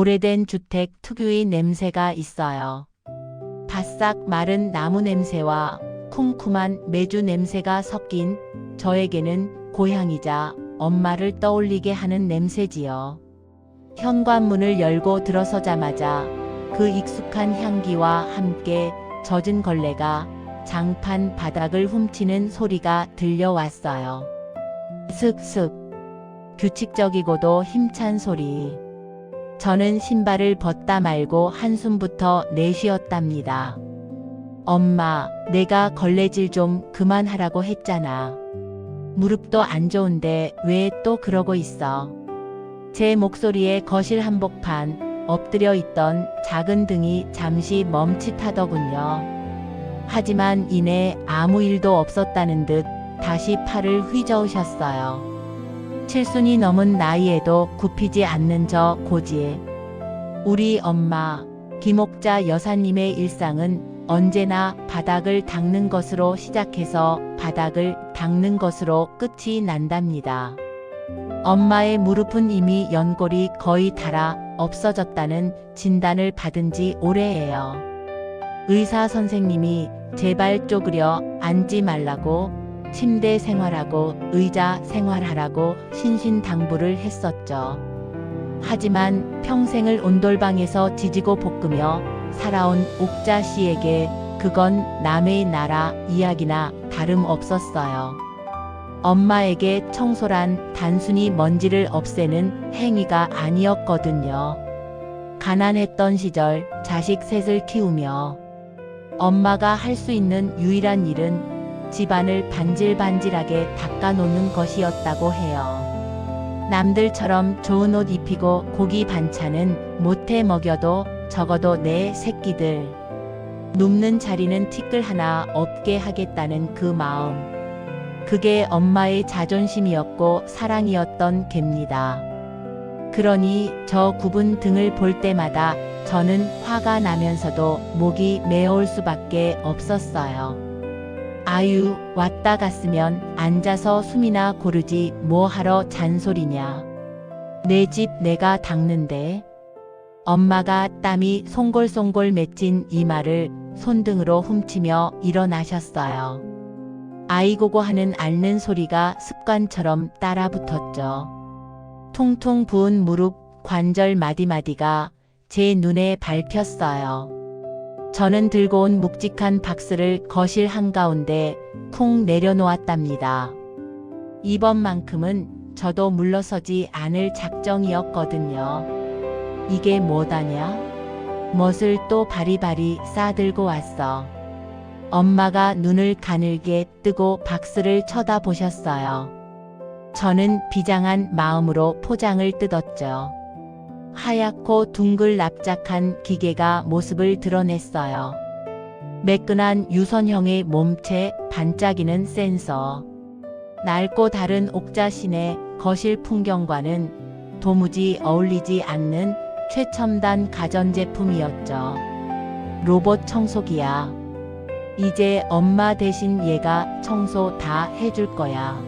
오래된 주택 특유의 냄새가 있어요. 바싹 마른 나무 냄새와 쿰쿰한 메주 냄새가 섞인 저에게는 고향이자 엄마를 떠올리게 하는 냄새지요. 현관문을 열고 들어서자마자 그 익숙한 향기와 함께 젖은 걸레가 장판 바닥을 훔치는 소리가 들려왔어요. 슥슥. 규칙적이고도 힘찬 소리. 저는 신발을 벗다 말고 한숨부터 내쉬었답니다. 엄마, 내가 걸레질 좀 그만하라고 했잖아. 무릎도 안 좋은데 왜 또 그러고 있어? 제 목소리에 거실 한복판 엎드려 있던 작은 등이 잠시 멈칫하더군요. 하지만 이내 아무 일도 없었다는 듯 다시 팔을 휘저으셨어요. 칠순이 넘은 나이에도 굽히지 않는 저 고지. 우리 엄마, 김옥자 여사님의 일상은 언제나 바닥을 닦는 것으로 시작해서 바닥을 닦는 것으로 끝이 난답니다. 엄마의 무릎은 이미 연골이 거의 닳아 없어졌다는 진단을 받은 지 오래예요. 의사 선생님이 제발 쪼그려 앉지 말라고, 침대 생활하고 의자 생활하라고 신신당부를 했었죠. 하지만 평생을 온돌방에서 지지고 볶으며 살아온 옥자 씨에게 그건 남의 나라 이야기나 다름없었어요. 엄마에게 청소란 단순히 먼지를 없애는 행위가 아니었거든요. 가난했던 시절 자식 셋을 키우며 엄마가 할 수 있는 유일한 일은 집안을 반질반질하게 닦아놓는 것이었다고 해요. 남들처럼 좋은 옷 입히고 고기 반찬은 못해 먹여도 적어도 내 새끼들 눕는 자리는 티끌 하나 없게 하겠다는 그 마음. 그게 엄마의 자존심이었고 사랑이었던 갭니다. 그러니 저 굽은 등을 볼 때마다 저는 화가 나면서도 목이 메어올 수밖에 없었어요. 아유, 왔다 갔으면 앉아서 숨이나 고르지 뭐하러 잔소리냐. 내 집 내가 닦는데. 엄마가 땀이 송골송골 맺힌 이마를 손등으로 훔치며 일어나셨어요. 아이고고 하는 앓는 소리가 습관처럼 따라 붙었죠. 퉁퉁 부은 무릎 관절 마디마디가 제 눈에 밟혔어요. 저는 들고 온 묵직한 박스를 거실 한가운데 쿵 내려놓았답니다. 이번만큼은 저도 물러서지 않을 작정이었거든요. 이게 뭐다냐? 멋을 또 바리바리 싸들고 왔어. 엄마가 눈을 가늘게 뜨고 박스를 쳐다보셨어요. 저는 비장한 마음으로 포장을 뜯었죠. 하얗고 둥글 납작한 기계가 모습을 드러냈어요. 매끈한 유선형의 몸체, 반짝이는 센서. 낡고 다른 옥자신의 거실 풍경과는 도무지 어울리지 않는 최첨단 가전제품이었죠. 로봇 청소기야. 이제 엄마 대신 얘가 청소 다 해줄 거야.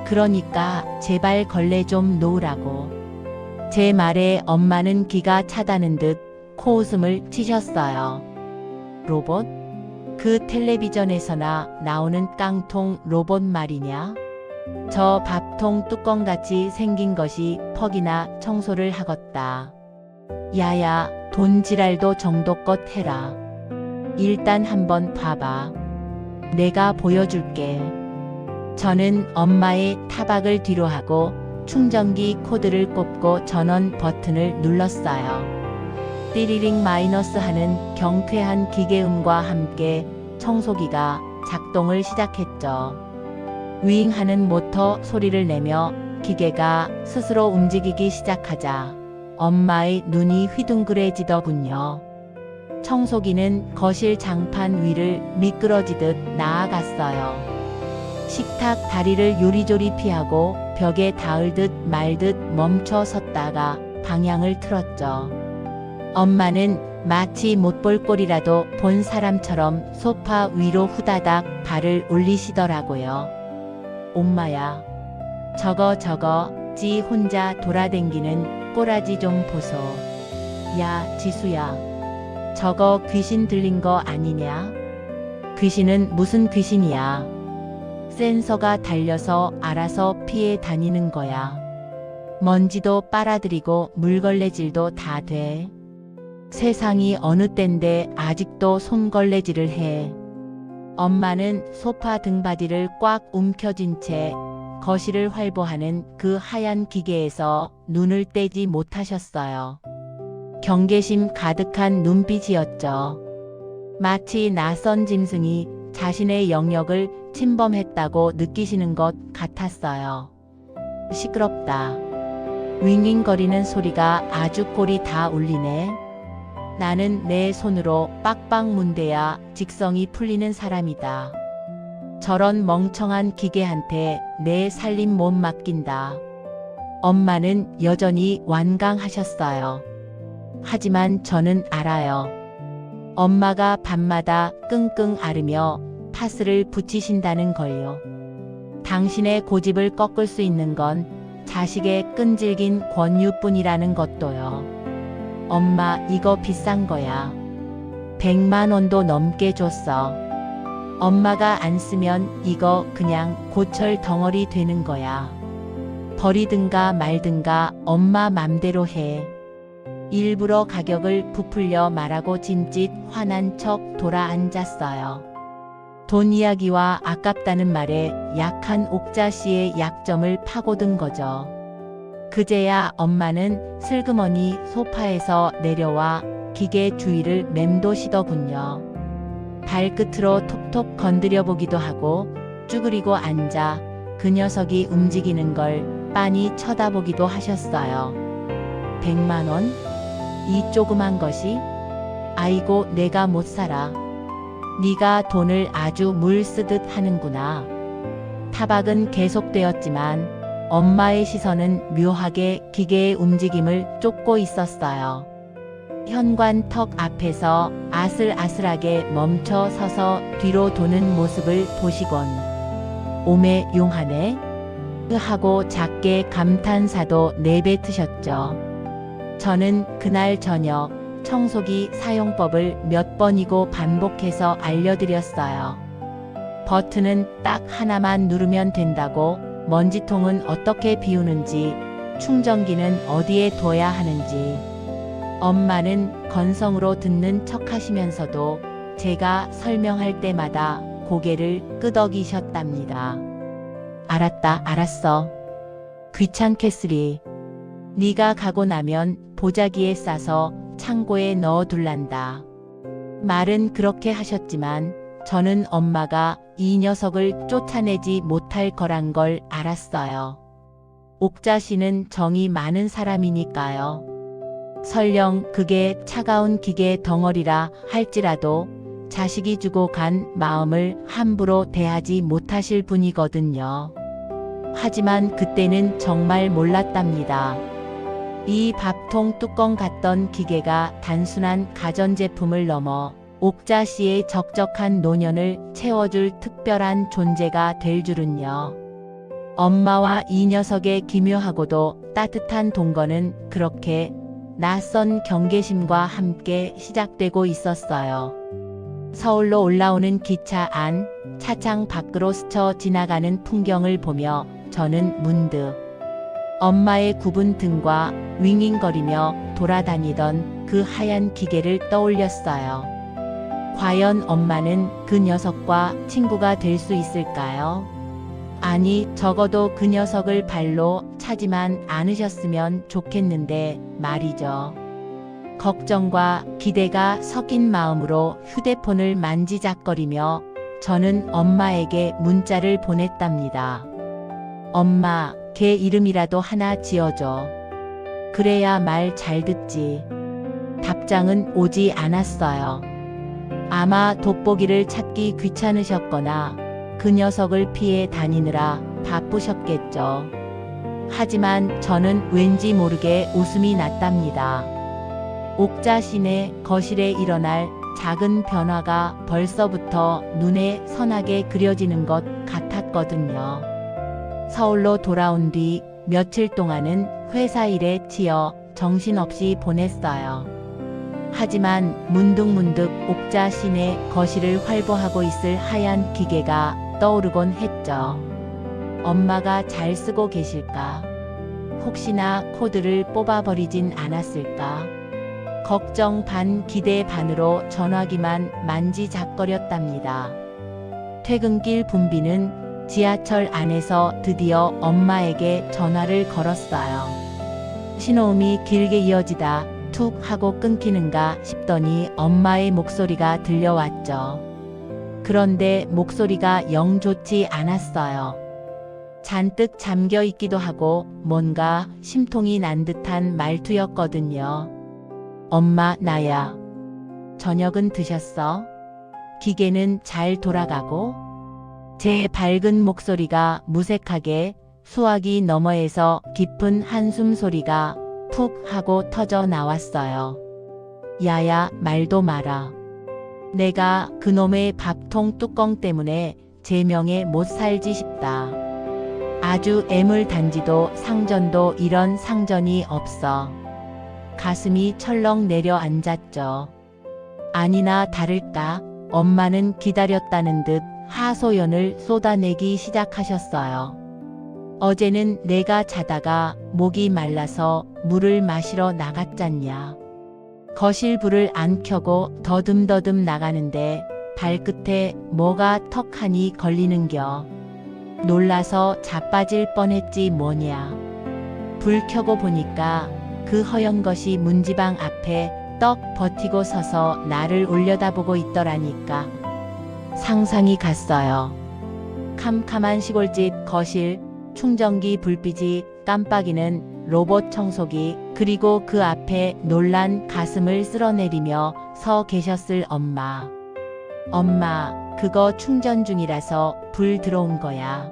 그러니까 제발 걸레 좀 놓으라고. 제 말에 엄마는 기가 차다는 듯 코웃음을 치셨어요. 로봇? 그 텔레비전에서나 나오는 깡통 로봇 말이냐? 저 밥통 뚜껑같이 생긴 것이 퍽이나 청소를 하겄다. 야야, 돈 지랄도 정도껏 해라. 일단 한번 봐봐. 내가 보여줄게. 저는 엄마의 타박을 뒤로하고 충전기 코드를 꼽고 전원 버튼을 눌렀어요. 띠리링 마이너스 하는 경쾌한 기계음과 함께 청소기가 작동을 시작했죠. 윙 하는 모터 소리를 내며 기계가 스스로 움직이기 시작하자 엄마의 눈이 휘둥그레지더군요. 청소기는 거실 장판 위를 미끄러지듯 나아갔어요. 식탁 다리를 요리조리 피하고 벽에 닿을 듯 말 듯 멈춰 섰다가 방향을 틀었죠. 엄마는 마치 못 볼 꼴이라도 본 사람처럼 소파 위로 후다닥 발을 올리시더라고요. 엄마야, 저거 지 혼자 돌아댕기는 꼬라지 좀 보소. 야, 지수야. 저거 귀신 들린 거 아니냐? 귀신은 무슨 귀신이야? 센서가 달려서 알아서 피해 다니는 거야. 먼지도 빨아들이고 물걸레질도 다 돼. 세상이 어느 땐데 아직도 손걸레질을 해. 엄마는 소파 등받이를 꽉 움켜쥔 채 거실을 활보하는 그 하얀 기계에서 눈을 떼지 못하셨어요. 경계심 가득한 눈빛이었죠. 마치 낯선 짐승이 자신의 영역을 침범했다고 느끼시는 것 같았어요. 시끄럽다. 윙윙거리는 소리가 아주 꼴이 다 울리네. 나는 내 손으로 빡빡 문대야 직성이 풀리는 사람이다. 저런 멍청한 기계한테 내 살림 못 맡긴다. 엄마는 여전히 완강하셨어요. 하지만 저는 알아요. 엄마가 밤마다 끙끙 앓으며 파스를 붙이신다는 걸요. 당신의 고집을 꺾을 수 있는 건 자식의 끈질긴 권유뿐이라는 것도요. 엄마, 이거 비싼 거야. 100만 원도 넘게 줬어. 엄마가 안 쓰면 이거 그냥 고철 덩어리 되는 거야. 버리든가 말든가 엄마 맘대로 해. 일부러 가격을 부풀려 말하고 짐짓 화난 척 돌아 앉았어요. 돈 이야기와 아깝다는 말에 약한 옥자 씨의 약점을 파고든 거죠. 그제야 엄마는 슬그머니 소파에서 내려와 기계 주위를 맴도시더군요. 발끝으로 톡톡 건드려 보기도 하고 쭈그리고 앉아 그 녀석이 움직이는 걸 빤히 쳐다보기도 하셨어요. 100만 원? 이 조그만 것이? 아이고, 내가 못 살아. 네가 돈을 아주 물 쓰듯 하는구나. 타박은 계속되었지만 엄마의 시선은 묘하게 기계의 움직임을 쫓고 있었어요. 현관턱 앞에서 아슬아슬하게 멈춰 서서 뒤로 도는 모습을 보시곤 오메 용하네 하고 작게 감탄사도 내뱉으셨죠. 저는 그날 저녁 청소기 사용법을 몇 번이고 반복해서 알려드렸어요. 버튼은 딱 하나만 누르면 된다고, 먼지통은 어떻게 비우는지, 충전기는 어디에 둬야 하는지. 엄마는 건성으로 듣는 척 하시면서도 제가 설명할 때마다 고개를 끄덕이셨답니다. 알았다, 알았어. 귀찮겠으리. 네가 가고 나면 보자기에 싸서 창고에 넣어둘란다. 말은 그렇게 하셨지만 저는 엄마가 이 녀석을 쫓아내지 못할 거란 걸 알았어요. 옥자 씨는 정이 많은 사람이니까요. 설령 그게 차가운 기계 덩어리라 할지라도 자식이 주고 간 마음을 함부로 대하지 못하실 분이거든요. 하지만 그때는 정말 몰랐답니다. 이 밥통 뚜껑 같던 기계가 단순한 가전제품을 넘어 옥자 씨의 적적한 노년을 채워줄 특별한 존재가 될 줄은요. 엄마와 이 녀석의 기묘하고도 따뜻한 동거는 그렇게 낯선 경계심과 함께 시작되고 있었어요. 서울로 올라오는 기차 안, 차창 밖으로 스쳐 지나가는 풍경을 보며 저는 문득 엄마의 굽은 등과 윙윙거리며 돌아다니던 그 하얀 기계를 떠올렸어요. 과연 엄마는 그 녀석과 친구가 될 수 있을까요? 아니, 적어도 그 녀석을 발로 차지만 않으셨으면 좋겠는데 말이죠. 걱정과 기대가 섞인 마음으로 휴대폰을 만지작거리며 저는 엄마에게 문자를 보냈답니다. 엄마, 걔 이름이라도 하나 지어줘. 그래야 말 잘 듣지. 답장은 오지 않았어요. 아마 돋보기를 찾기 귀찮으셨거나 그 녀석을 피해 다니느라 바쁘셨겠죠. 하지만 저는 왠지 모르게 웃음이 났답니다. 옥자 씨네 거실에 일어날 작은 변화가 벌써부터 눈에 선하게 그려지는 것 같았거든요. 서울로 돌아온 뒤 며칠 동안은 회사 일에 치여 정신없이 보냈어요. 하지만 문득문득 옥자 시내 거실을 활보하고 있을 하얀 기계가 떠오르곤 했죠. 엄마가 잘 쓰고 계실까? 혹시나 코드를 뽑아버리진 않았을까? 걱정 반 기대 반으로 전화기만 만지작거렸답니다. 퇴근길 분비는 지하철 안에서 드디어 엄마에게 전화를 걸었어요. 신호음이 길게 이어지다 툭 하고 끊기는가 싶더니 엄마의 목소리가 들려왔죠. 그런데 목소리가 영 좋지 않았어요. 잔뜩 잠겨 있기도 하고 뭔가 심통이 난 듯한 말투였거든요. 엄마, 나야. 저녁은 드셨어? 기계는 잘 돌아가고? 제 밝은 목소리가 무색하게 수화기 너머에서 깊은 한숨 소리가 푹 하고 터져 나왔어요. 야야, 말도 마라. 내가 그놈의 밥통 뚜껑 때문에 제명에 못 살지 싶다. 아주 애물단지도 상전도 이런 상전이 없어. 가슴이 철렁 내려앉았죠. 아니나 다를까 엄마는 기다렸다는 듯 하소연을 쏟아내기 시작하셨어요. 어제는 내가 자다가 목이 말라서 물을 마시러 나갔잖냐. 거실 불을 안 켜고 더듬더듬 나가는데 발끝에 뭐가 턱하니 걸리는겨. 놀라서 자빠질 뻔했지 뭐냐. 불 켜고 보니까 그 허연 것이 문지방 앞에 떡 버티고 서서 나를 올려다보고 있더라니까. 상상이 갔어요. 캄캄한 시골집 거실, 충전기 불빛이 깜빡이는 로봇 청소기, 그리고 그 앞에 놀란 가슴을 쓸어내리며 서 계셨을 엄마. 엄마, 그거 충전 중이라서 불 들어온 거야.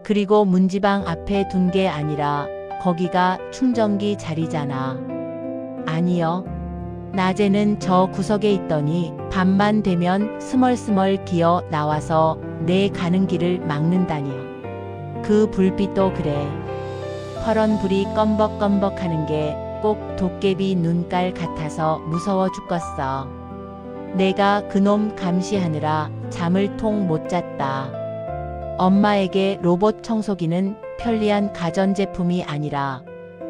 그리고 문지방 앞에 둔 게 아니라 거기가 충전기 자리잖아. 아니요. 낮에는 저 구석에 있더니 밤만 되면 스멀스멀 기어 나와서 내 가는 길을 막는다니요. 그 불빛도 그래. 퍼런 불이 껌벅껌벅 하는 게 꼭 도깨비 눈깔 같아서 무서워 죽겠어. 내가 그놈 감시하느라 잠을 통 못 잤다. 엄마에게 로봇 청소기는 편리한 가전제품이 아니라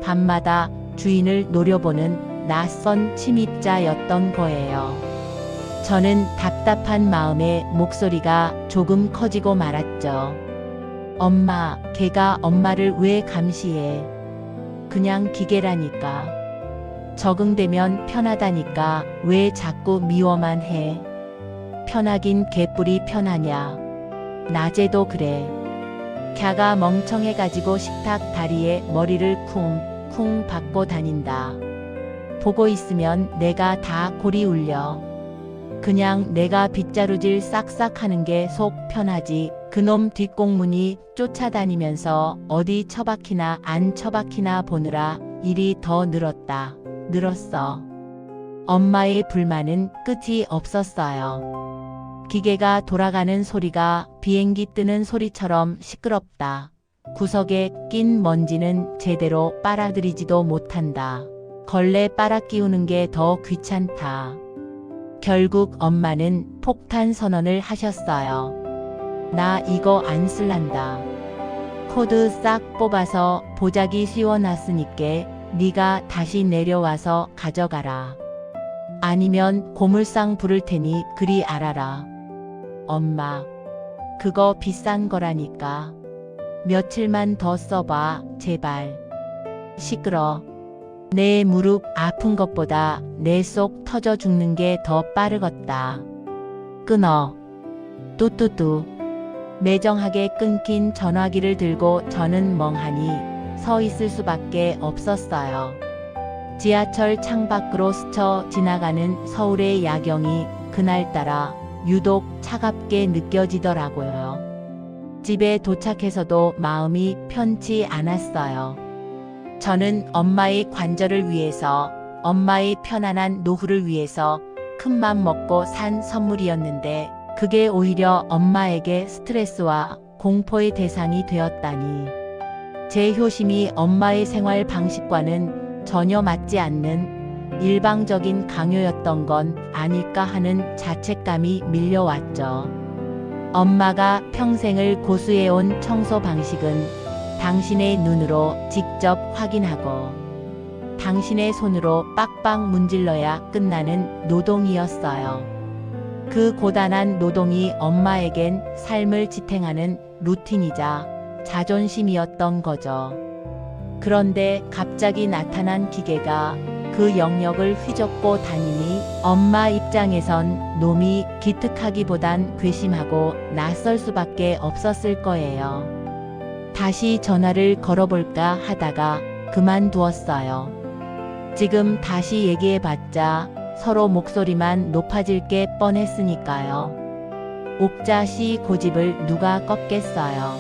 밤마다 주인을 노려보는 낯선 침입자였던 거예요. 저는 답답한 마음에 목소리가 조금 커지고 말았죠. 엄마, 걔가 엄마를 왜 감시해? 그냥 기계라니까. 적응되면 편하다니까 왜 자꾸 미워만 해? 편하긴 개뿔이 편하냐. 낮에도 그래. 걔가 멍청해가지고 식탁 다리에 머리를 쿵쿵 박고 다닌다. 보고 있으면 내가 다 골이 울려. 그냥 내가 빗자루질 싹싹 하는 게 속 편하지. 그놈 뒷공문이 쫓아다니면서 어디 처박히나 안 처박히나 보느라 일이 더 늘었어. 엄마의 불만은 끝이 없었어요. 기계가 돌아가는 소리가 비행기 뜨는 소리처럼 시끄럽다. 구석에 낀 먼지는 제대로 빨아들이지도 못한다. 걸레 빨아 끼우는 게 더 귀찮다. 결국 엄마는 폭탄 선언을 하셨어요. 나 이거 안 쓸란다. 코드 싹 뽑아서 보자기 씌워놨으니께 네가 다시 내려와서 가져가라. 아니면 고물상 부를 테니 그리 알아라. 엄마, 그거 비싼 거라니까. 며칠만 더 써봐, 제발. 시끄러. 내 무릎 아픈 것보다 내 속 터져 죽는 게 더 빠르겠다. 끊어. 뚜뚜뚜. 매정하게 끊긴 전화기를 들고 저는 멍하니 서 있을 수밖에 없었어요. 지하철 창밖으로 스쳐 지나가는 서울의 야경이 그날따라 유독 차갑게 느껴지더라고요. 집에 도착해서도 마음이 편치 않았어요. 저는 엄마의 관절을 위해서, 엄마의 편안한 노후를 위해서 큰맘 먹고 산 선물이었는데 그게 오히려 엄마에게 스트레스와 공포의 대상이 되었다니. 제 효심이 엄마의 생활 방식과는 전혀 맞지 않는 일방적인 강요였던 건 아닐까 하는 자책감이 밀려왔죠. 엄마가 평생을 고수해온 청소 방식은 당신의 눈으로 직접 확인하고 당신의 손으로 빡빡 문질러야 끝나는 노동이었어요. 그 고단한 노동이 엄마에겐 삶을 지탱하는 루틴이자 자존심이었던 거죠. 그런데 갑자기 나타난 기계가 그 영역을 휘젓고 다니니 엄마 입장에선 놈이 기특하기보단 괘씸하고 낯설 수밖에 없었을 거예요. 다시 전화를 걸어볼까 하다가 그만두었어요. 지금 다시 얘기해봤자 서로 목소리만 높아질 게 뻔했으니까요. 옥자 씨 고집을 누가 꺾겠어요.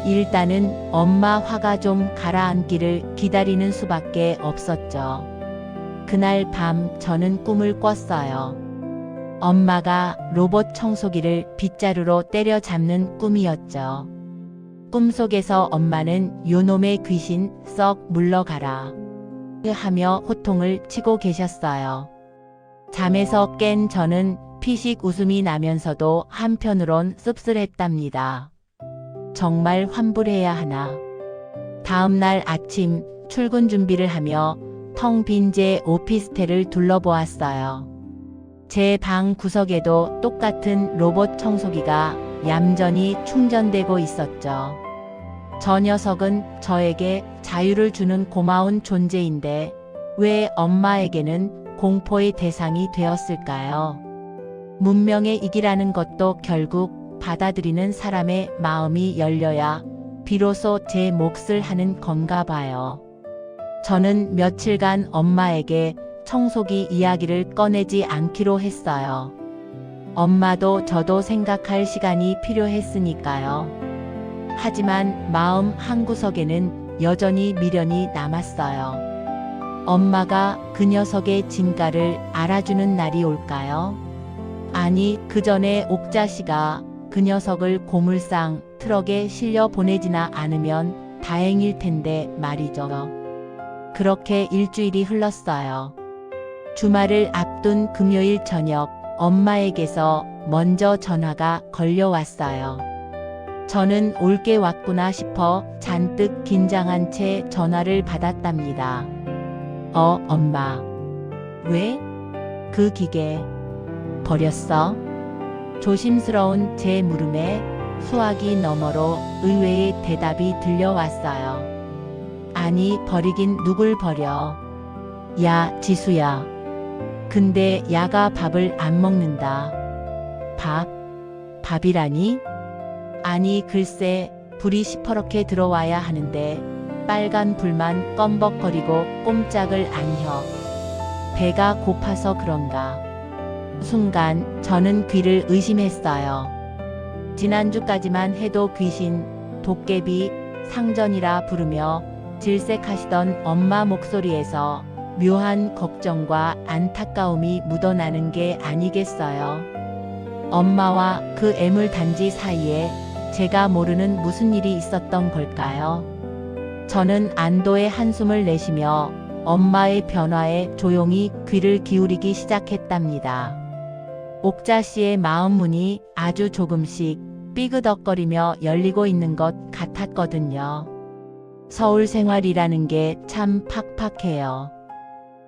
일단은 엄마 화가 좀 가라앉기를 기다리는 수밖에 없었죠. 그날 밤 저는 꿈을 꿨어요. 엄마가 로봇 청소기를 빗자루로 때려잡는 꿈이었죠. 꿈속에서 엄마는 요놈의 귀신 썩 물러가라 하며 호통을 치고 계셨어요. 잠에서 깬 저는 피식 웃음이 나면서도 한편으론 씁쓸했답니다. 정말 환불해야 하나. 다음 날 아침 출근 준비를 하며 텅 빈 제 오피스텔을 둘러보았어요. 제 방 구석에도 똑같은 로봇 청소기가 얌전히 충전되고 있었죠. 저 녀석은 저에게 자유를 주는 고마운 존재인데 왜 엄마에게는 공포의 대상이 되었을까요? 문명의 이기라는 것도 결국 받아들이는 사람의 마음이 열려야 비로소 제 몫을 하는 건가 봐요. 저는 며칠간 엄마에게 청소기 이야기를 꺼내지 않기로 했어요. 엄마도 저도 생각할 시간이 필요했으니까요. 하지만 마음 한구석에는 여전히 미련이 남았어요. 엄마가 그 녀석의 진가를 알아주는 날이 올까요? 아니, 그 전에 옥자 씨가 그 녀석을 고물상 트럭에 실려 보내지나 않으면 다행일 텐데 말이죠. 그렇게 일주일이 흘렀어요. 주말을 앞둔 금요일 저녁, 엄마에게서 먼저 전화가 걸려왔어요. 저는 올게 왔구나 싶어 잔뜩 긴장한 채 전화를 받았답니다. 엄마. 왜? 그 기계 버렸어? 조심스러운 제 물음에 수화기 너머로 의외의 대답이 들려왔어요. 아니, 버리긴 누굴 버려. 야, 지수야. 근데 야가 밥을 안 먹는다. 밥이라니? 아니, 글쎄, 불이 시퍼렇게 들어와야 하는데 빨간 불만 껌벅거리고 꼼짝을 안 혀. 배가 고파서 그런가. 순간 저는 귀를 의심했어요. 지난주까지만 해도 귀신, 도깨비, 상전이라 부르며 질색하시던 엄마 목소리에서 묘한 걱정과 안타까움이 묻어나는 게 아니겠어요. 엄마와 그 애물단지 사이에 제가 모르는 무슨 일이 있었던 걸까요? 저는 안도의 한숨을 내쉬며 엄마의 변화에 조용히 귀를 기울이기 시작했답니다. 옥자 씨의 마음 문이 아주 조금씩 삐그덕거리며 열리고 있는 것 같았거든요. 서울 생활이라는 게 참 팍팍해요.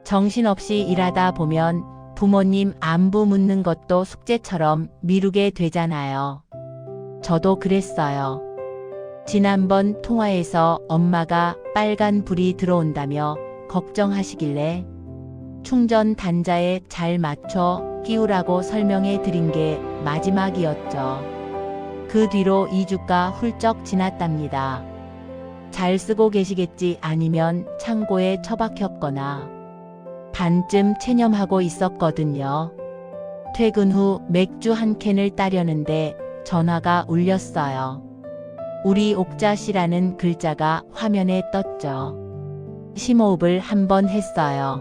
정신없이 일하다 보면 부모님 안부 묻는 것도 숙제처럼 미루게 되잖아요. 저도 그랬어요. 지난번 통화에서 엄마가 빨간 불이 들어온다며 걱정하시길래 충전 단자에 잘 맞춰 끼우라고 설명해 드린 게 마지막이었죠. 그 뒤로 2주가 훌쩍 지났답니다. 잘 쓰고 계시겠지 아니면 창고에 처박혔거나 반쯤 체념하고 있었거든요. 퇴근 후 맥주 한 캔을 따려는데 전화가 울렸어요. 우리 옥자 씨라는 글자가 화면에 떴죠. 심호흡을 한번 했어요.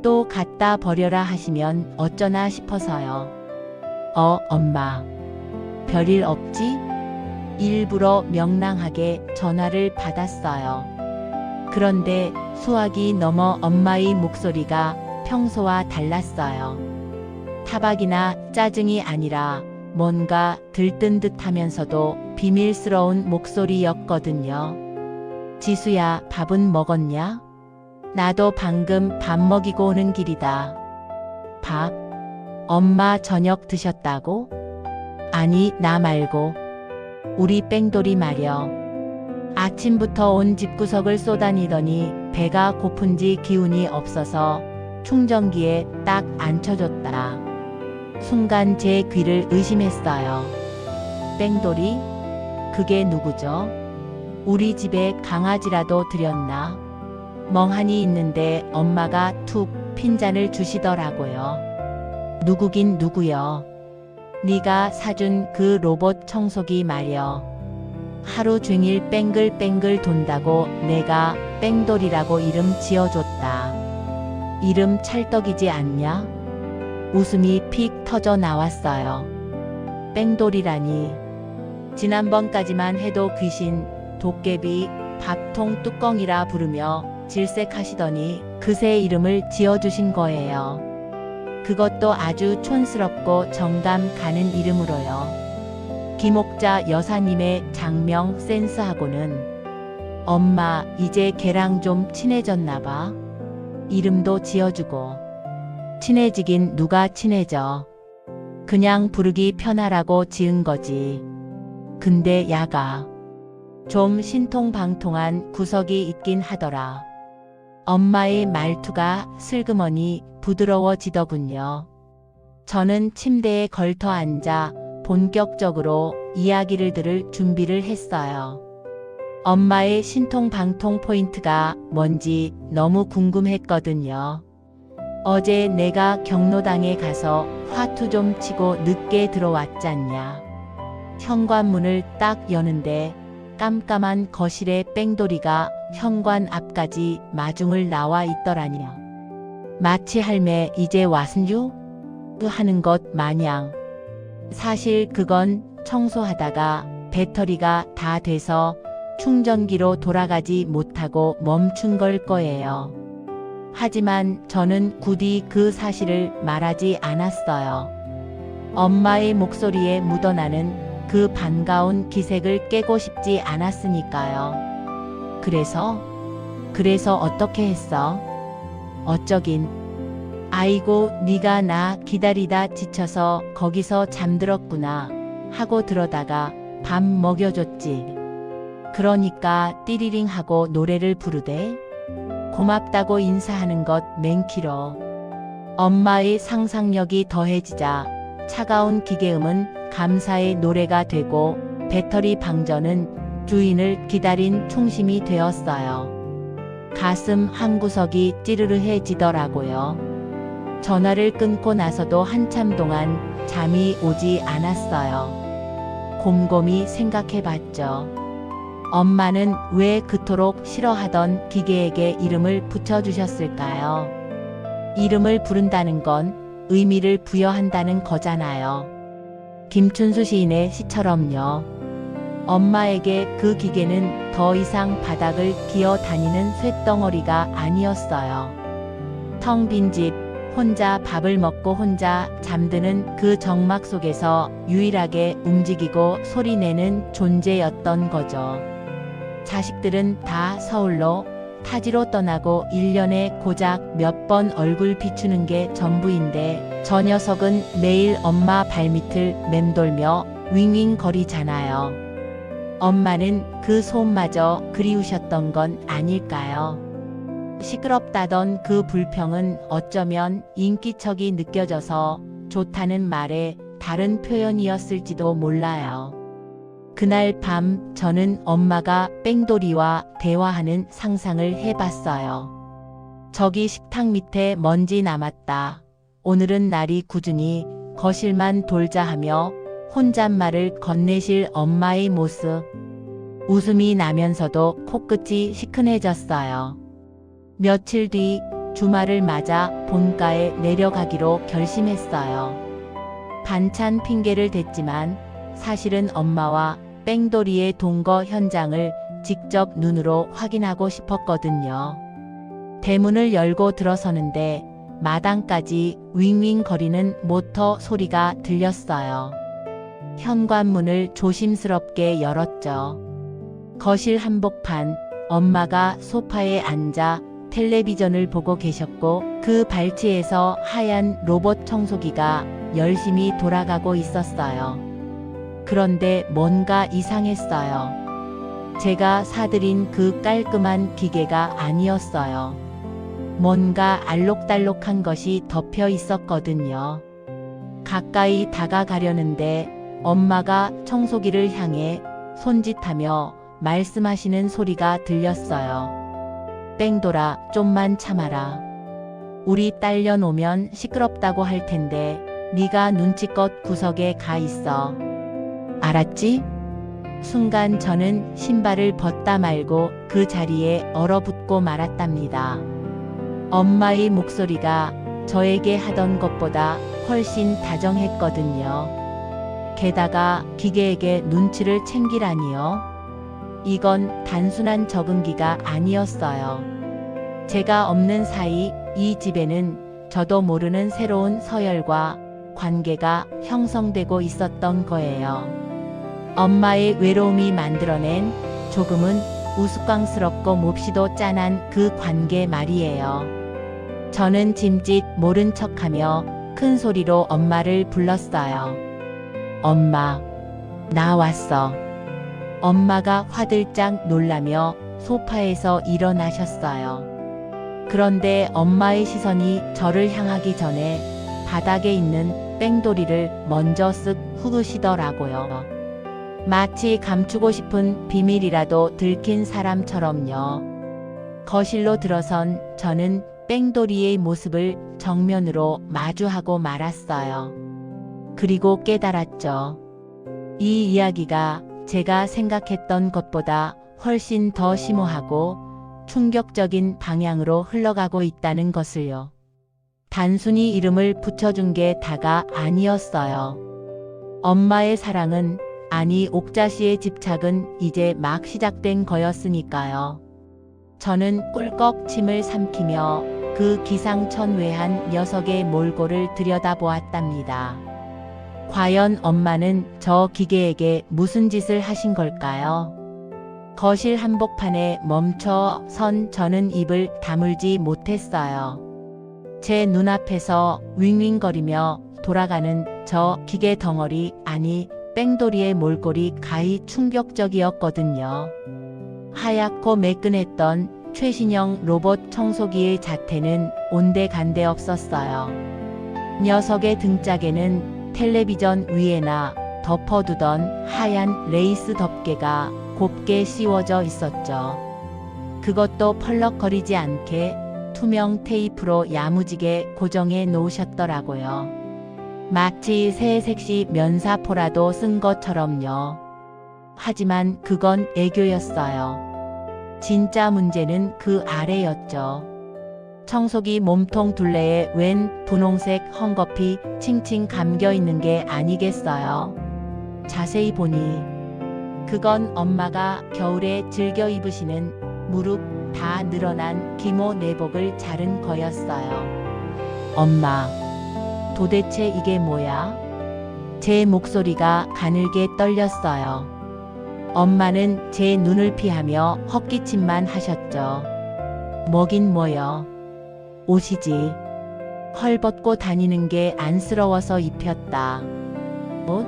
또 갖다 버려라 하시면 어쩌나 싶어서요. 엄마. 별일 없지? 일부러 명랑하게 전화를 받았어요. 그런데 수화기 넘어 엄마의 목소리가 평소와 달랐어요. 타박이나 짜증이 아니라 뭔가 들뜬 듯 하면서도 비밀스러운 목소리였거든요. 지수야, 밥은 먹었냐? 나도 방금 밥 먹이고 오는 길이다. 밥? 엄마 저녁 드셨다고? 아니, 나 말고. 우리 뺑돌이 말여. 아침부터 온 집구석을 쏘다니더니 배가 고픈지 기운이 없어서 충전기에 딱 앉혀줬다. 순간 제 귀를 의심했어요. 뺑돌이? 그게 누구죠? 우리 집에 강아지라도 들였나? 멍하니 있는데 엄마가 툭 핀잔을 주시더라고요. 누구긴 누구여. 네가 사준 그 로봇 청소기 말여. 하루 종일 뺑글뺑글 돈다고 내가 뺑돌이라고 이름 지어줬다. 이름 찰떡이지 않냐? 웃음이 픽 터져 나왔어요. 뺑돌이라니. 지난번까지만 해도 귀신, 도깨비, 밥통 뚜껑이라 부르며 질색하시더니 그새 이름을 지어주신 거예요. 그것도 아주 촌스럽고 정감 가는 이름으로요. 김옥자 여사님의 장명 센스하고는. 엄마, 이제 걔랑 좀 친해졌나 봐. 이름도 지어주고. 친해지긴 누가 친해져. 그냥 부르기 편하라고 지은 거지. 근데 야가 좀 신통방통한 구석이 있긴 하더라. 엄마의 말투가 슬그머니 부드러워지더군요. 저는 침대에 걸터 앉아 본격적으로 이야기를 들을 준비를 했어요. 엄마의 신통방통 포인트가 뭔지 너무 궁금했거든요. 어제 내가 경로당에 가서 화투 좀 치고 늦게 들어왔잖냐. 현관문을 딱 여는데 깜깜한 거실에 뺑돌이가 현관 앞까지 마중을 나와 있더라니요. 마치 할매 이제 왔은유? 하는 것 마냥. 사실 그건 청소하다가 배터리가 다 돼서 충전기로 돌아가지 못하고 멈춘 걸 거예요. 하지만 저는 굳이 그 사실을 말하지 않았어요. 엄마의 목소리에 묻어나는 그 반가운 기색을 깨고 싶지 않았으니까요. 그래서 어떻게 했어? 어쩌긴. 아이고, 네가 나 기다리다 지쳐서 거기서 잠들었구나 하고 들어다가 밥 먹여줬지. 그러니까 띠리링 하고 노래를 부르대. 고맙다고 인사하는 것 맹키로. 엄마의 상상력이 더해지자 차가운 기계음은 감사의 노래가 되고 배터리 방전은 주인을 기다린 충심이 되었어요. 가슴 한구석이 찌르르해지더라고요. 전화를 끊고 나서도 한참 동안 잠이 오지 않았어요. 곰곰이 생각해봤죠. 엄마는 왜 그토록 싫어하던 기계에게 이름을 붙여주셨을까요? 이름을 부른다는 건 의미를 부여한다는 거잖아요. 김춘수 시인의 시처럼요. 엄마에게 그 기계는 더 이상 바닥을 기어 다니는 쇳덩어리가 아니었어요. 텅 빈 집, 혼자 밥을 먹고 혼자 잠드는 그 정막 속에서 유일하게 움직이고 소리내는 존재였던 거죠. 자식들은 다 서울로 타지로 떠나고 1년에 고작 몇 번 얼굴 비추는 게 전부인데 저 녀석은 매일 엄마 발밑을 맴돌며 윙윙거리잖아요. 엄마는 그 소음마저 그리우셨던 건 아닐까요? 시끄럽다던 그 불평은 어쩌면 인기척이 느껴져서 좋다는 말의 다른 표현이었을지도 몰라요. 그날 밤 저는 엄마가 뺑돌이와 대화하는 상상을 해봤어요. 저기 식탁 밑에 먼지 남았다. 오늘은 날이 꾸준히 거실만 돌자 하며 혼잣말을 건네실 엄마의 모습. 웃음이 나면서도 코끝이 시큰해졌어요. 며칠 뒤 주말을 맞아 본가에 내려가기로 결심했어요. 반찬 핑계를 댔지만 사실은 엄마와 뺑돌이의 동거 현장을 직접 눈으로 확인하고 싶었거든요. 대문을 열고 들어서는데 마당까지 윙윙거리는 모터 소리가 들렸어요. 현관문을 조심스럽게 열었죠. 거실 한복판, 엄마가 소파에 앉아 텔레비전을 보고 계셨고 그 발치에서 하얀 로봇 청소기가 열심히 돌아가고 있었어요. 그런데 뭔가 이상했어요. 제가 사들인 그 깔끔한 기계가 아니었어요. 뭔가 알록달록한 것이 덮여 있었거든요. 가까이 다가가려는데 엄마가 청소기를 향해 손짓하며 말씀하시는 소리가 들렸어요. 뺑돌아, 좀만 참아라. 우리 딸년 오면 시끄럽다고 할 텐데 네가 눈치껏 구석에 가 있어. 알았지? 순간 저는 신발을 벗다 말고 그 자리에 얼어붙고 말았답니다. 엄마의 목소리가 저에게 하던 것보다 훨씬 다정했거든요. 게다가 기계에게 눈치를 챙기라니요. 이건 단순한 적응기가 아니었어요. 제가 없는 사이 이 집에는 저도 모르는 새로운 서열과 관계가 형성되고 있었던 거예요. 엄마의 외로움이 만들어낸 조금은 우스꽝스럽고 몹시도 짠한 그 관계 말이에요. 저는 짐짓 모른 척하며 큰 소리로 엄마를 불렀어요. 엄마, 나 왔어. 엄마가 화들짝 놀라며 소파에서 일어나셨어요. 그런데 엄마의 시선이 저를 향하기 전에 바닥에 있는 뺑돌이를 먼저 쓱 후으시더라고요. 마치 감추고 싶은 비밀이라도 들킨 사람처럼요. 거실로 들어선 저는 뺑돌이의 모습을 정면으로 마주하고 말았어요. 그리고 깨달았죠. 이 이야기가 제가 생각했던 것보다 훨씬 더 심오하고 충격적인 방향으로 흘러가고 있다는 것을요. 단순히 이름을 붙여준 게 다가 아니었어요. 엄마의 사랑은, 아니 옥자씨의 집착은 이제 막 시작된 거였으니까요. 저는 꿀꺽 침을 삼키며 그 기상천외한 녀석의 몰골을 들여다보았답니다. 과연 엄마는 저 기계에게 무슨 짓을 하신 걸까요? 거실 한복판에 멈춰 선 저는 입을 다물지 못했어요. 제 눈앞에서 윙윙거리며 돌아가는 저 기계 덩어리, 아니 뺑돌이의 몰골이 가히 충격적이었거든요. 하얗고 매끈했던 최신형 로봇 청소기의 자태는 온데간데 없었어요. 녀석의 등짝에는 텔레비전 위에나 덮어두던 하얀 레이스 덮개가 곱게 씌워져 있었죠. 그것도 펄럭거리지 않게 투명 테이프로 야무지게 고정해 놓으셨더라고요. 마치 새 색시 면사포라도 쓴 것처럼요. 하지만 그건 애교였어요. 진짜 문제는 그 아래였죠. 청소기 몸통 둘레에 웬 분홍색 헝겊이 칭칭 감겨 있는 게 아니겠어요? 자세히 보니 그건 엄마가 겨울에 즐겨 입으시는 무릎 다 늘어난 기모 내복을 자른 거였어요. 엄마, 도대체 이게 뭐야? 제 목소리가 가늘게 떨렸어요. 엄마는 제 눈을 피하며 헛기침만 하셨죠. 뭐긴 뭐여. 옷이지. 헐벗고 다니는 게 안쓰러워서 입혔다. 옷?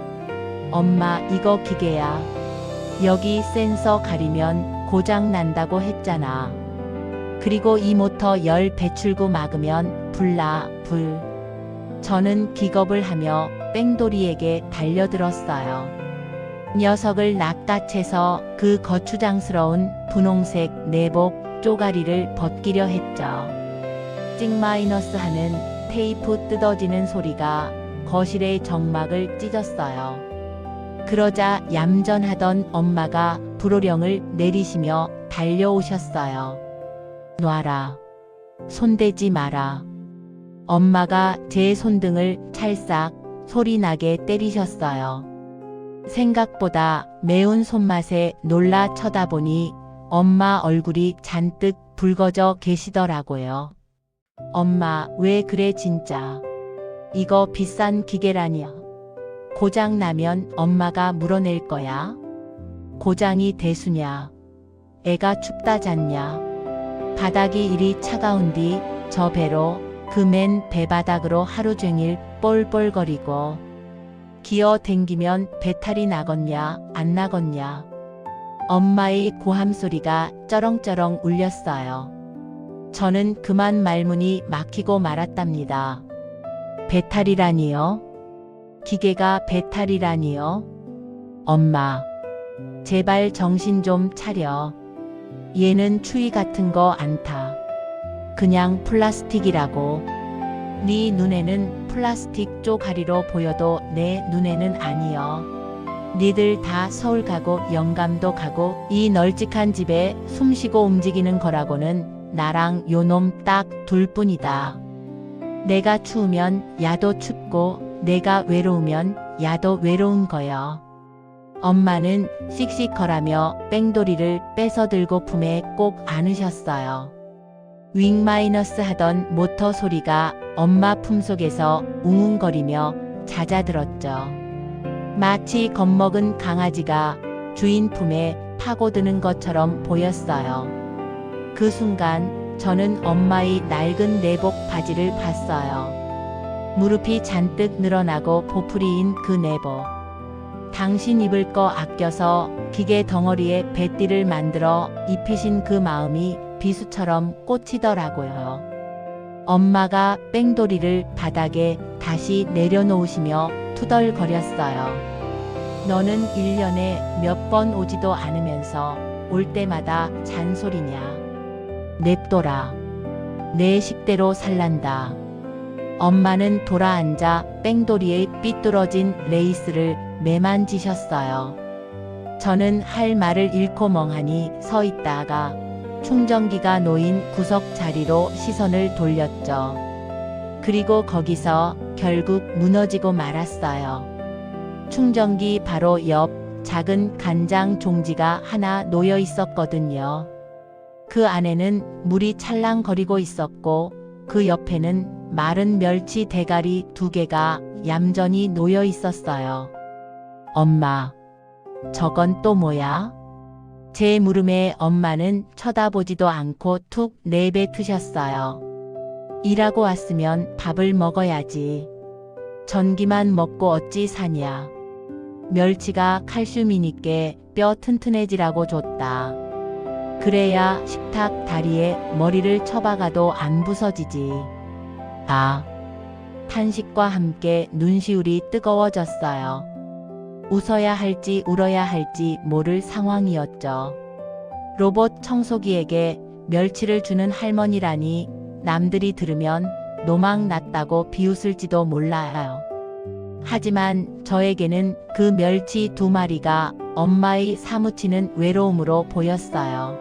엄마, 이거 기계야. 여기 센서 가리면 고장 난다고 했잖아. 그리고 이 모터 열 배출구 막으면 불나, 불. 저는 기겁을 하며 뺑돌이에게 달려들었어요. 녀석을 낚아채서 그 거추장스러운 분홍색 내복 쪼가리를 벗기려 했죠. 찍- 하는 테이프 뜯어지는 소리가 거실의 정막을 찢었어요. 그러자 얌전하던 엄마가 불호령을 내리시며 달려오셨어요. 놔라. 손대지 마라. 엄마가 제 손등을 찰싹 소리나게 때리셨어요. 생각보다 매운 손맛에 놀라 쳐다보니 엄마 얼굴이 잔뜩 붉어져 계시더라고요. 엄마, 왜 그래 진짜. 이거 비싼 기계라니요. 고장 나면 엄마가 물어낼 거야. 고장이 대수냐. 애가 춥다잖냐. 바닥이 이리 차가운디 저 배로 그 맨 배바닥으로 하루 종일 뻘뻘거리고 기어 댕기면 배탈이 나겠냐 안 나겠냐. 엄마의 고함 소리가 쩌렁쩌렁 울렸어요. 저는 그만 말문이 막히고 말았답니다. 배탈이라니요? 기계가 배탈이라니요? 엄마, 제발 정신 좀 차려. 얘는 추위 같은 거 안 타. 그냥 플라스틱이라고. 네 눈에는 플라스틱 쪼가리로 보여도 내 눈에는 아니여. 니들 다 서울 가고 영감도 가고 이 널찍한 집에 숨쉬고 움직이는 거라고는 나랑 요놈 딱 둘뿐이다. 내가 추우면 야도 춥고 내가 외로우면 야도 외로운 거여. 엄마는 씩씩거라며 뺑돌이를 뺏어 들고 품에 꼭 안으셨어요. 윙 마이너스 하던 모터 소리가 엄마 품속에서 웅웅거리며 잦아들었죠. 마치 겁먹은 강아지가 주인 품에 파고드는 것처럼 보였어요. 그 순간 저는 엄마의 낡은 내복 바지를 봤어요. 무릎이 잔뜩 늘어나고 보풀이인 그 내복. 당신 입을 거 아껴서 기계 덩어리에 배띠를 만들어 입히신 그 마음이 비수처럼 꽂히더라고요. 엄마가 뺑돌이를 바닥에 다시 내려놓으시며 투덜거렸어요. 너는 1년에 몇 번 오지도 않으면서 올 때마다 잔소리냐. 냅둬라. 내 식대로 살란다. 엄마는 돌아앉아 뺑돌이의 삐뚤어진 레이스를 매만지셨어요. 저는 할 말을 잃고 멍하니 서 있다가 충전기가 놓인 구석 자리로 시선을 돌렸죠. 그리고 거기서 결국 무너지고 말았어요. 충전기 바로 옆 작은 간장 종지가 하나 놓여 있었거든요. 그 안에는 물이 찰랑거리고 있었고 그 옆에는 마른 멸치 대가리 2개가 얌전히 놓여 있었어요. 엄마, 저건 또 뭐야? 제 물음에 엄마는 쳐다보지도 않고 툭 내뱉으셨어요. 일하고 왔으면 밥을 먹어야지. 전기만 먹고 어찌 사냐. 멸치가 칼슘이니께 뼈 튼튼해지라고 줬다. 그래야 식탁 다리에 머리를 쳐박아도 안 부서지지. 아, 탄식과 함께 눈시울이 뜨거워졌어요. 웃어야 할지 울어야 할지 모를 상황이었죠. 로봇 청소기에게 멸치를 주는 할머니라니 남들이 들으면 노망 났다고 비웃을지도 몰라요. 하지만 저에게는 그 멸치 2마리가 엄마의 사무치는 외로움으로 보였어요.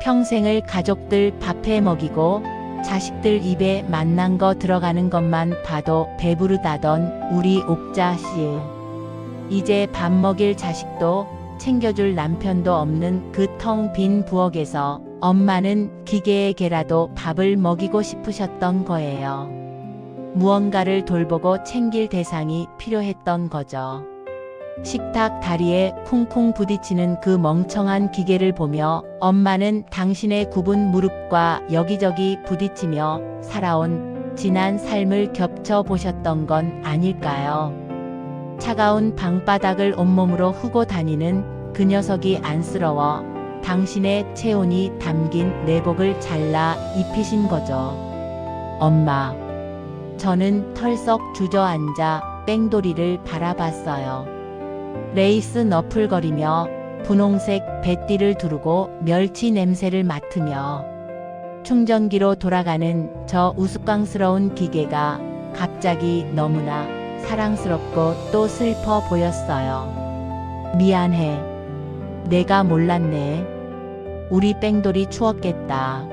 평생을 가족들 밥해 먹이고 자식들 입에 맛난 거 들어가는 것만 봐도 배부르다던 우리 옥자씨. 이제 밥 먹일 자식도 챙겨줄 남편도 없는 그 텅 빈 부엌에서 엄마는 기계에게라도 밥을 먹이고 싶으셨던 거예요. 무언가를 돌보고 챙길 대상이 필요했던 거죠. 식탁 다리에 쿵쿵 부딪히는 그 멍청한 기계를 보며 엄마는 당신의 굽은 무릎과 여기저기 부딪히며 살아온 지난 삶을 겹쳐 보셨던 건 아닐까요? 차가운 방바닥을 온몸으로 후고 다니는 그 녀석이 안쓰러워 당신의 체온이 담긴 내복을 잘라 입히신 거죠. 엄마. 저는 털썩 주저앉아 뺑돌이를 바라봤어요. 레이스 너풀거리며 분홍색 배띠를 두르고 멸치 냄새를 맡으며 충전기로 돌아가는 저 우스꽝스러운 기계가 갑자기 너무나 사랑스럽고 또 슬퍼 보였어요. 미안해. 내가 몰랐네. 우리 뺑돌이 추웠겠다.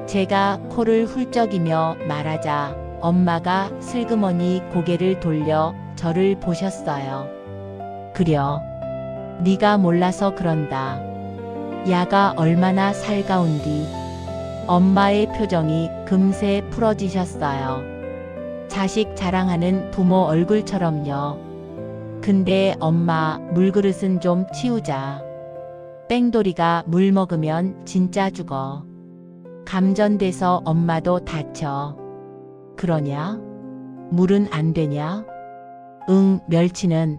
제가 코를 훌쩍이며 말하자 엄마가 슬그머니 고개를 돌려 저를 보셨어요. 그려. 네가 몰라서 그런다. 야가 얼마나 살가운디. 엄마의 표정이 금세 풀어지셨어요. 자식 자랑하는 부모 얼굴처럼요. 근데 엄마, 물그릇은 좀 치우자. 뺑돌이가 물 먹으면 진짜 죽어. 감전돼서 엄마도 다쳐. 그러냐? 물은 안 되냐? 응, 멸치는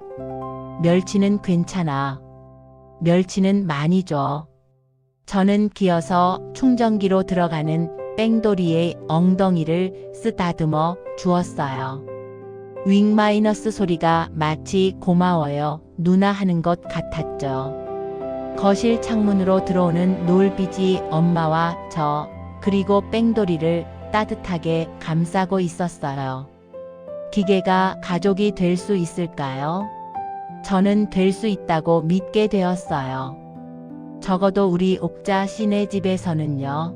괜찮아. 멸치는 많이 줘. 저는 기어서 충전기로 들어가는 뺑돌이의 엉덩이를 쓰다듬어 주었어요. 윙 마이너스 소리가 마치 고마워요, 누나 하는 것 같았죠. 거실 창문으로 들어오는 노을빛이 엄마와 저, 그리고 뺑돌이를 따뜻하게 감싸고 있었어요. 기계가 가족이 될 수 있을까요? 저는 될 수 있다고 믿게 되었어요. 적어도 우리 옥자 씨네 집에서는요.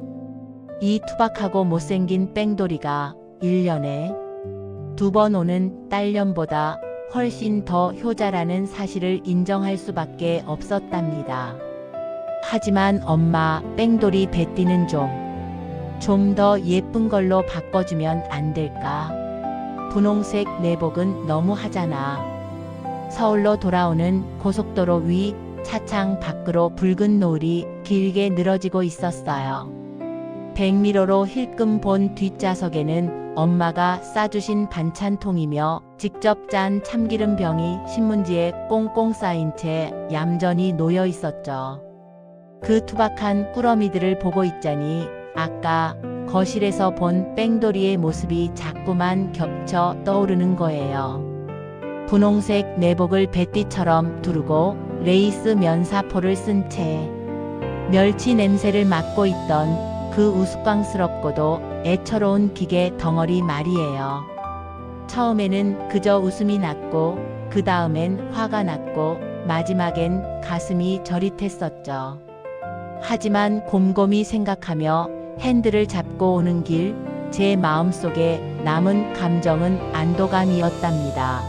이 투박하고 못생긴 뺑돌이가 1년에 2번 오는 딸년보다 훨씬 더 효자라는 사실을 인정할 수밖에 없었답니다. 하지만 엄마, 뺑돌이 배띠는 좀 더 예쁜 걸로 바꿔주면 안 될까? 분홍색 내복은 너무 하잖아. 서울로 돌아오는 고속도로 위 차창 밖으로 붉은 노을이 길게 늘어지고 있었어요. 백미러로 힐끔 본 뒷좌석에는 엄마가 싸주신 반찬통이며 직접 짠 참기름병이 신문지에 꽁꽁 쌓인 채 얌전히 놓여 있었죠. 그 투박한 꾸러미들을 보고 있자니 아까 거실에서 본 뺑돌이의 모습이 자꾸만 겹쳐 떠오르는 거예요. 분홍색 내복을 배띠처럼 두르고 레이스 면사포를 쓴 채 멸치 냄새를 맡고 있던 그 우스꽝스럽고도 애처로운 기계 덩어리 말이에요. 처음에는 그저 웃음이 났고 그 다음엔 화가 났고 마지막엔 가슴이 저릿했었죠. 하지만 곰곰이 생각하며 핸들을 잡고 오는 길 제 마음속에 남은 감정은 안도감이었답니다.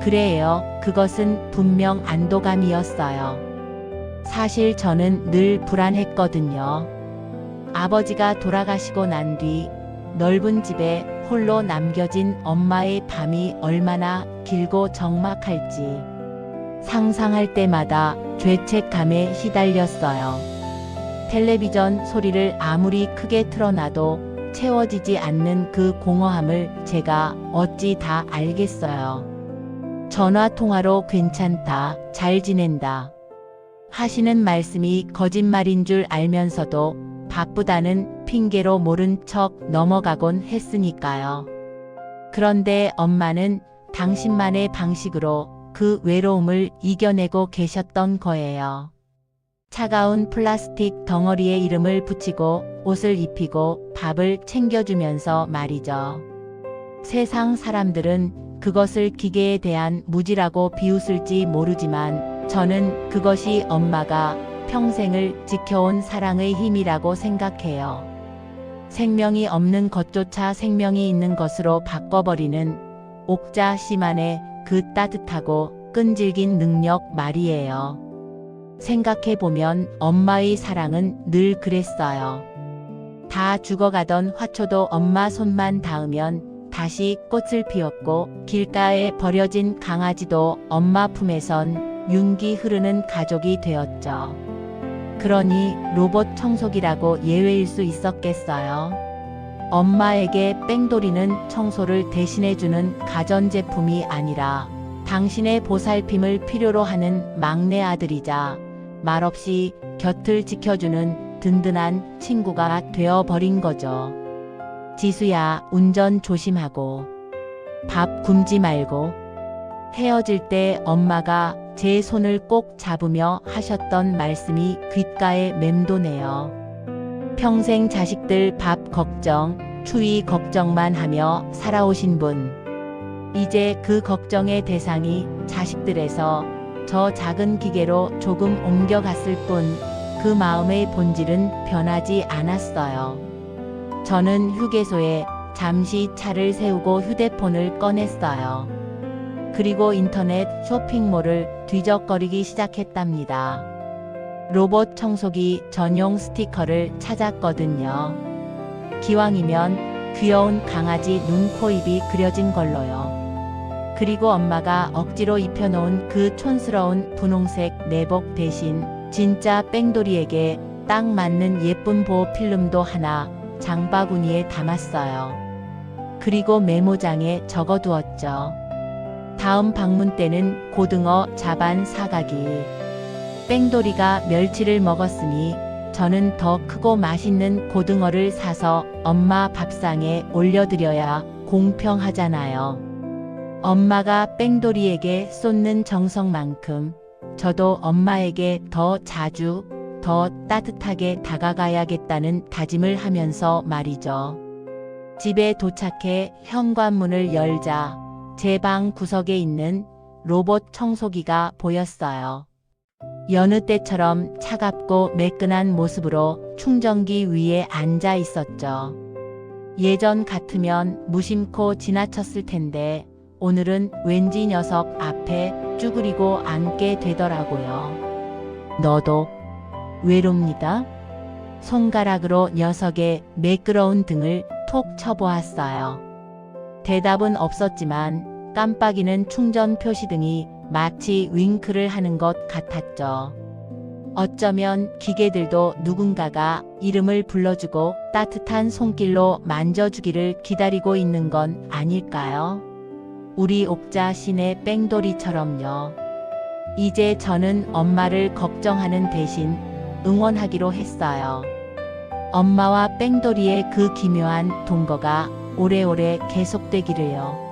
그래요. 그것은 분명 안도감이었어요. 사실 저는 늘 불안했거든요. 아버지가 돌아가시고 난 뒤 넓은 집에 홀로 남겨진 엄마의 밤이 얼마나 길고 적막할지 상상할 때마다 죄책감에 시달렸어요. 텔레비전 소리를 아무리 크게 틀어놔도 채워지지 않는 그 공허함을 제가 어찌 다 알겠어요. 전화 통화로 괜찮다, 잘 지낸다 하시는 말씀이 거짓말인 줄 알면서도 바쁘다는 핑계로 모른 척 넘어가곤 했으니까요. 그런데 엄마는 당신만의 방식으로 그 외로움을 이겨내고 계셨던 거예요. 차가운 플라스틱 덩어리에 이름을 붙이고 옷을 입히고 밥을 챙겨주면서 말이죠. 세상 사람들은 그것을 기계에 대한 무지라고 비웃을지 모르지만 저는 그것이 엄마가 평생을 지켜온 사랑의 힘이라고 생각해요. 생명이 없는 것조차 생명이 있는 것으로 바꿔버리는 옥자 씨만의 그 따뜻하고 끈질긴 능력 말이에요. 생각해보면 엄마의 사랑은 늘 그랬어요. 다 죽어가던 화초도 엄마 손만 닿으면 다시 꽃을 피웠고 길가에 버려진 강아지도 엄마 품에선 윤기 흐르는 가족이 되었죠. 그러니 로봇 청소기라고 예외일 수 있었겠어요? 엄마에게 뺑돌이는 청소를 대신해주는 가전제품이 아니라 당신의 보살핌을 필요로 하는 막내 아들이자 말없이 곁을 지켜주는 든든한 친구가 되어버린 거죠. 지수야, 운전 조심하고 밥 굶지 말고. 헤어질 때 엄마가 제 손을 꼭 잡으며 하셨던 말씀이 귓가에 맴도네요. 평생 자식들 밥 걱정, 추위 걱정만 하며 살아오신 분. 이제 그 걱정의 대상이 자식들에서 저 작은 기계로 조금 옮겨갔을 뿐 그 마음의 본질은 변하지 않았어요. 저는 휴게소에 잠시 차를 세우고 휴대폰을 꺼냈어요. 그리고 인터넷 쇼핑몰을 뒤적거리기 시작했답니다. 로봇 청소기 전용 스티커를 찾았거든요. 기왕이면 귀여운 강아지 눈, 코, 입이 그려진 걸로요. 그리고 엄마가 억지로 입혀놓은 그 촌스러운 분홍색 내복 대신 진짜 뺑돌이에게 딱 맞는 예쁜 보호 필름도 하나 장바구니에 담았어요. 그리고 메모장에 적어두었죠. 다음 방문 때는 고등어 자반 사가기. 뺑돌이가 멸치를 먹었으니 저는 더 크고 맛있는 고등어를 사서 엄마 밥상에 올려드려야 공평하잖아요. 엄마가 뺑돌이에게 쏟는 정성만큼 저도 엄마에게 더 자주, 더 따뜻하게 다가가야겠다는 다짐을 하면서 말이죠. 집에 도착해 현관문을 열자 제 방 구석에 있는 로봇 청소기가 보였어요. 여느 때처럼 차갑고 매끈한 모습으로 충전기 위에 앉아 있었죠. 예전 같으면 무심코 지나쳤을 텐데 오늘은 왠지 녀석 앞에 쭈그리고 앉게 되더라고요. 너도 외롭니다? 손가락으로 녀석의 매끄러운 등을 톡 쳐보았어요. 대답은 없었지만 깜빡이는 충전 표시등이 마치 윙크를 하는 것 같았죠. 어쩌면 기계들도 누군가가 이름을 불러주고 따뜻한 손길로 만져주기를 기다리고 있는 건 아닐까요? 우리 옥자 씨네 뺑돌이처럼요. 이제 저는 엄마를 걱정하는 대신 응원하기로 했어요. 엄마와 뺑돌이의 그 기묘한 동거가 오래오래 계속되기를요.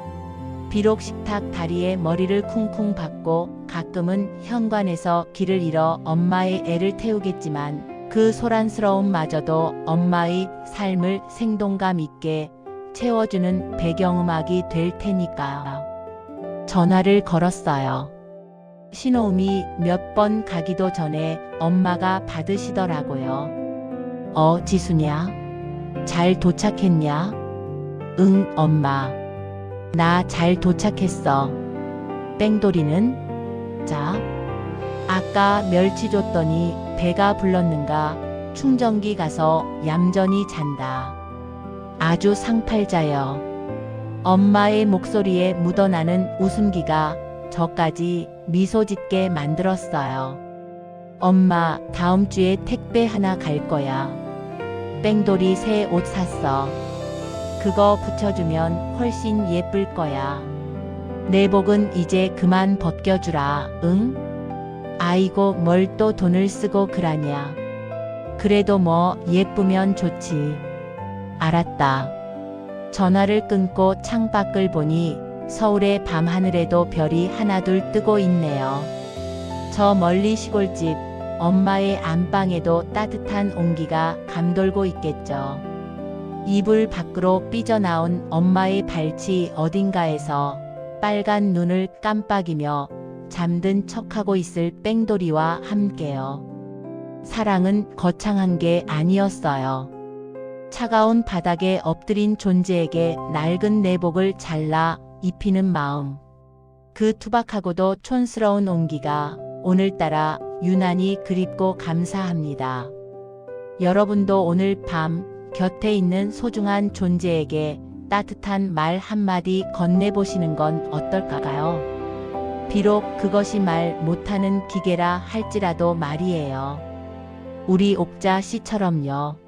비록 식탁 다리에 머리를 쿵쿵 박고 가끔은 현관에서 길을 잃어 엄마의 애를 태우겠지만 그 소란스러움마저도 엄마의 삶을 생동감 있게 채워주는 배경음악이 될 테니까요. 전화를 걸었어요. 신호음이 몇 번 가기도 전에 엄마가 받으시더라고요. 지수냐? 잘 도착했냐? 응, 엄마. 나 잘 도착했어. 뺑돌이는? 자, 아까 멸치 줬더니 배가 불렀는가 충전기 가서 얌전히 잔다. 아주 상팔자여. 엄마의 목소리에 묻어나는 웃음기가 저까지 미소 짓게 만들었어요. 엄마, 다음 주에 택배 하나 갈 거야. 뺑돌이 새 옷 샀어. 그거 붙여주면 훨씬 예쁠 거야. 내복은 이제 그만 벗겨주라, 응? 아이고, 뭘 또 돈을 쓰고 그러냐. 그래도 뭐 예쁘면 좋지. 알았다. 전화를 끊고 창밖을 보니 서울의 밤하늘에도 별이 하나둘 뜨고 있네요. 저 멀리 시골집 엄마의 안방에도 따뜻한 온기가 감돌고 있겠죠. 이불 밖으로 삐져나온 엄마의 발치 어딘가에서 빨간 눈을 깜빡이며 잠든 척하고 있을 뺑돌이와 함께요. 사랑은 거창한 게 아니었어요. 차가운 바닥에 엎드린 존재에게 낡은 내복을 잘라 입히는 마음. 그 투박하고도 촌스러운 온기가 오늘따라 유난히 그립고 감사합니다. 여러분도 오늘 밤 곁에 있는 소중한 존재에게 따뜻한 말 한마디 건네보시는 건 어떨까요? 비록 그것이 말 못하는 기계라 할지라도 말이에요. 우리 옥자 씨처럼요.